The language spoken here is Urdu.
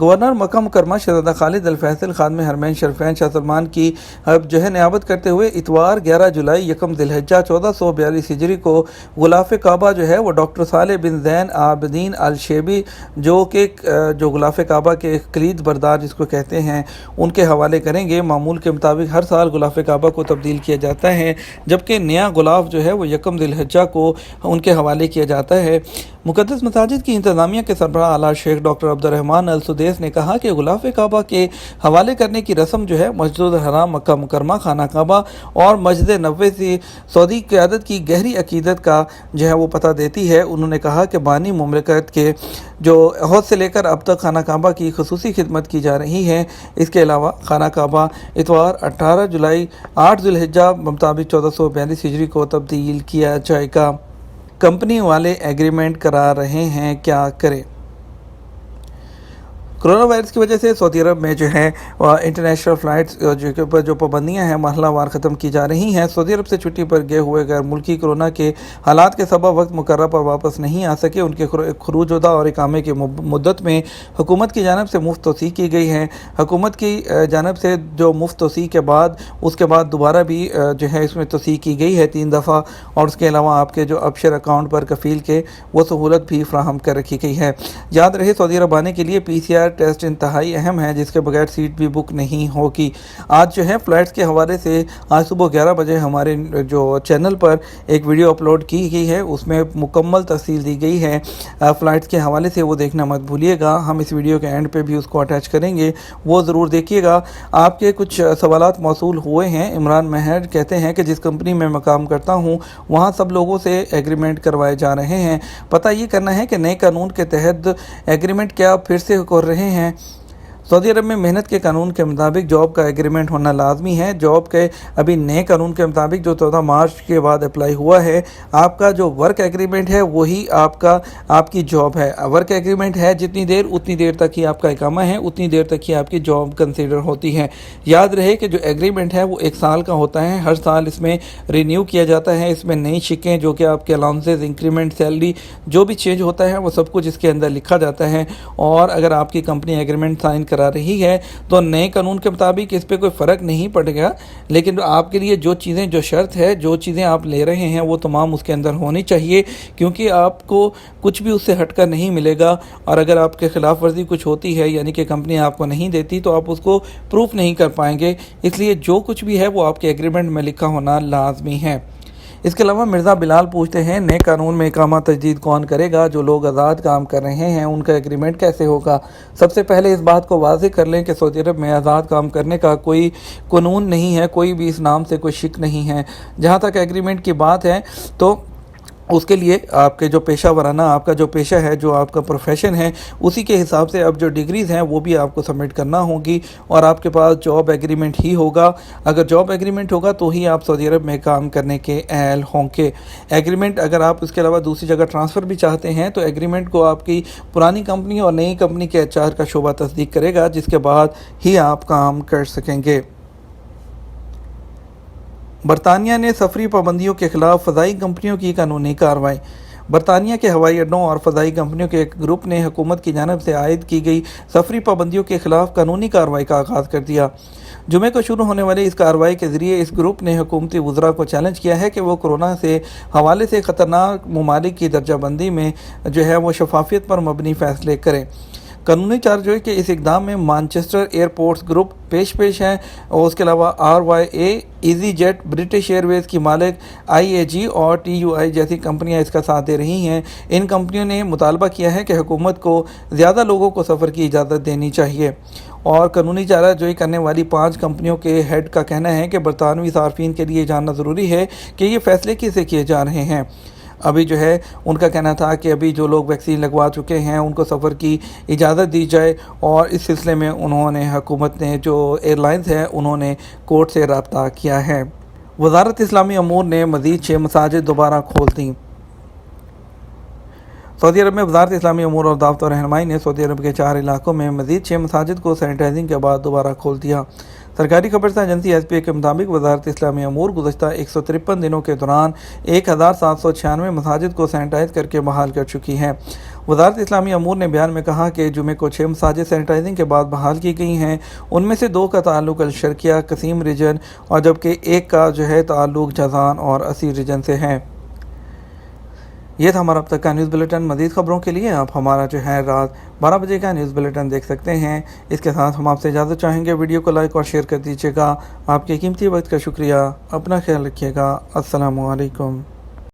گورنر مکہ مکرمہ شہزادہ خالد الفیصل خادم حرمین شریفین شاہ سلمان کی نیابت کرتے ہوئے اتوار 11 جولائی یکم ذی الحجہ 1442 ہجری کو غلاف کعبہ جو ہے وہ ڈاکٹر صالح بن زین عابدین الشیبی جو غلاف کعبہ کے کلید بردار جس کو کہتے ہیں ان کے حوالے کریں گے۔ معمول کے مطابق ہر سال غلاف کعبہ کو تبدیل کیا جاتا ہے، جبکہ نیا غلاف جو ہے وہ یکم ذی الحجہ کو ان کے حوالے کیا جاتا ہے۔ مقدس مساجد کی انتظامیہ کے سربراہ اعلیٰ شیخ ڈاکٹر عبد الرحمن السدیس نے کہا کہ غلاف کعبہ کے حوالے کرنے کی رسم جو ہے مسجد الحرام مکہ مکرمہ خانہ کعبہ اور مسجد نبوی سے سعودی قیادت کی گہری عقیدت کا جو ہے وہ پتہ دیتی ہے۔ انہوں نے کہا کہ بانی مملکت کے جو عہد سے لے کر اب تک خانہ کعبہ کی خصوصی خدمت کی جا رہی ہے۔ اس کے علاوہ خانہ کعبہ اتوار 18 جولائی 8 ذی الحجہ مطابق 1442 ہجری کو تبدیل کیا جائے گا۔ کمپنی والے ایگریمنٹ کرا رہے ہیں، کیا کریں؟ کرونا وائرس کی وجہ سے سعودی عرب میں جو ہے انٹرنیشنل فلائٹس جو پابندیاں ہیں مرحلہ وار ختم کی جا رہی ہیں۔ سعودی عرب سے چھٹی پر گئے ہوئے غیر ملکی کورونا کے حالات کے سبب وقت مقررہ پر واپس نہیں آ سکے، ان کے خروج اور اقامے کی مدت میں حکومت کی جانب سے مفت توسیع کی گئی ہے۔ حکومت کی جانب سے جو مفت توسیع کے بعد اس کے بعد دوبارہ بھی جو ہے اس میں توسیع کی گئی ہے 3 دفعہ، اور اس کے علاوہ آپ کے جو ابشر اکاؤنٹ پر کفیل کے وہ سہولت بھی فراہم کر رکھی گئی ہے۔ یاد رہے سعودی عرب آنے کے لیے PCR ٹیسٹ انتہائی اہم ہے، جس کے بغیر سیٹ بھی بک نہیں ہوگی۔ آج جو ہے فلائٹس کے حوالے سے آج صبح 11 بجے ہمارے جو چینل پر ایک ویڈیو اپلوڈ کی گئی ہے، اس میں مکمل تفصیل دی گئی ہے فلائٹس کے حوالے سے، وہ دیکھنا مت بھولیے گا۔ ہم اس ویڈیو کے اینڈ پہ بھی اس کو اٹیچ کریں گے، وہ ضرور دیکھیے گا۔ آپ کے کچھ سوالات موصول ہوئے ہیں۔ عمران مہر کہتے ہیں کہ جس کمپنی میں کام کرتا ہوں وہاں سب لوگوں سے ایگریمنٹ کروائے جا رہے ہیں، پتہ یہ کرنا ہے کہ نئے قانون کے تحت ایگریمنٹ کیا پھر سے کر رہے ہیں۔ سعودی عرب میں محنت کے قانون کے مطابق جاب کا ایگریمنٹ ہونا لازمی ہے۔ جاب کے ابھی نئے قانون کے مطابق جو 14 مارچ کے بعد اپلائی ہوا ہے، آپ کا جو ورک ایگریمنٹ ہے وہی آپ کی جاب ہے۔ ورک ایگریمنٹ ہے جتنی دیر اتنی دیر تک ہی آپ کا اقامہ ہے، اتنی دیر تک ہی آپ کی جاب کنسیڈر ہوتی ہے۔ یاد رہے کہ جو ایگریمنٹ ہے وہ 1 سال کا ہوتا ہے، ہر سال اس میں رینیو کیا جاتا ہے۔ اس میں نئی شکیں جو کہ آپ کے الاؤنسز، انکریمنٹ، سیلری جو بھی چینج ہوتا ہے وہ سب کچھ اس کے اندر لکھا جاتا ہے، اور اگر آپ کی کمپنی ایگریمنٹ سائن کرا رہی ہے تو نئے قانون کے مطابق اس پہ کوئی فرق نہیں پڑے گا، لیکن آپ کے لیے جو چیزیں جو شرط ہے، جو چیزیں آپ لے رہے ہیں وہ تمام اس کے اندر ہونی چاہیے، کیونکہ آپ کو کچھ بھی اس سے ہٹ کر نہیں ملے گا، اور اگر آپ کے خلاف ورزی کچھ ہوتی ہے یعنی کہ کمپنی آپ کو نہیں دیتی تو آپ اس کو پروف نہیں کر پائیں گے۔ اس لیے جو کچھ بھی ہے وہ آپ کے ایگریمنٹ میں لکھا ہونا لازمی ہے۔ اس کے علاوہ مرزا بلال پوچھتے ہیں نئے قانون میں اقامہ تجدید کون کرے گا؟ جو لوگ آزاد کام کر رہے ہیں ان کا ایگریمنٹ کیسے ہوگا؟ سب سے پہلے اس بات کو واضح کر لیں کہ سعودی عرب میں آزاد کام کرنے کا کوئی قانون نہیں ہے، کوئی بھی اس نام سے کوئی شک نہیں ہے۔ جہاں تک ایگریمنٹ کی بات ہے تو اس کے لیے آپ کے جو پیشہ ورانہ آپ کا جو پیشہ ہے، جو آپ کا پروفیشن ہے، اسی کے حساب سے اب جو ڈگریز ہیں وہ بھی آپ کو سبمٹ کرنا ہوگی، اور آپ کے پاس جاب ایگریمنٹ ہی ہوگا۔ اگر جاب ایگریمنٹ ہوگا تو ہی آپ سعودی عرب میں کام کرنے کے اہل ہوں گے۔ ایگریمنٹ اگر آپ اس کے علاوہ دوسری جگہ ٹرانسفر بھی چاہتے ہیں تو ایگریمنٹ کو آپ کی پرانی کمپنی اور نئی کمپنی کے HR کا شعبہ تصدیق کرے گا، جس کے بعد ہی آپ کام کر سکیں گے۔ برطانیہ نے سفری پابندیوں کے خلاف فضائی کمپنیوں کی قانونی کارروائی۔ برطانیہ کے ہوائی اڈوں اور فضائی کمپنیوں کے ایک گروپ نے حکومت کی جانب سے عائد کی گئی سفری پابندیوں کے خلاف قانونی کارروائی کا آغاز کر دیا۔ جمعے کو شروع ہونے والی اس کارروائی کے ذریعے اس گروپ نے حکومتی وزراء کو چیلنج کیا ہے کہ وہ کورونا سے حوالے سے خطرناک ممالک کی درجہ بندی میں جو ہے وہ شفافیت پر مبنی فیصلے کریں۔ قانونی چارجوئی کے اس اقدام میں مانچسٹر ایئرپورٹس گروپ پیش ہے، اور اس کے علاوہ RYA، EasyJet, British Airways کی مالک IAG اور TUI جیسی کمپنیاں اس کا ساتھ دے رہی ہیں۔ ان کمپنیوں نے مطالبہ کیا ہے کہ حکومت کو زیادہ لوگوں کو سفر کی اجازت دینی چاہیے، اور قانونی چارجوئی کرنے والی 5 کمپنیوں کے ہیڈ کا کہنا ہے کہ برطانوی صارفین کے لیے جاننا ضروری ہے کہ یہ فیصلے کیسے کیے جا رہے ہیں۔ ابھی جو ہے ان کا کہنا تھا کہ ابھی جو لوگ ویکسین لگوا چکے ہیں ان کو سفر کی اجازت دی جائے، اور اس سلسلے میں انہوں نے حکومت نے جو ایئر لائنز ہیں انہوں نے کورٹ سے رابطہ کیا ہے۔ وزارت اسلامی امور نے مزید 6 مساجد دوبارہ کھول دیں۔ سعودی عرب میں وزارت اسلامی امور اور دعوت و رہنمائی نے سعودی عرب کے 4 علاقوں میں مزید 6 مساجد کو سینیٹائزنگ کے بعد دوبارہ کھول دیا۔ سرکاری خبرسہ ایجنسی SPA کے مطابق وزارت اسلامی امور گزشتہ 153 دنوں کے دوران 1796 مساجد کو سینیٹائز کر کے بحال کر چکی ہے۔ وزارت اسلامی امور نے بیان میں کہا کہ جمعے کو 6 مساجد سینیٹائزنگ کے بعد بحال کی گئی ہیں، ان میں سے 2 کا تعلق الشرقیہ قسیم ریجن اور جبکہ 1 کا تعلق جازان اور اسی ریجن سے ہے۔ یہ تھا ہمارا اب تک کا نیوز بلیٹن۔ مزید خبروں کے لیے آپ ہمارا رات 12 بجے کا نیوز بلیٹن دیکھ سکتے ہیں۔ اس کے ساتھ ہم آپ سے اجازت چاہیں گے، ویڈیو کو لائک اور شیئر کر دیجیے گا۔ آپ کے قیمتی وقت کا شکریہ، اپنا خیال رکھیے گا۔ السلام علیکم۔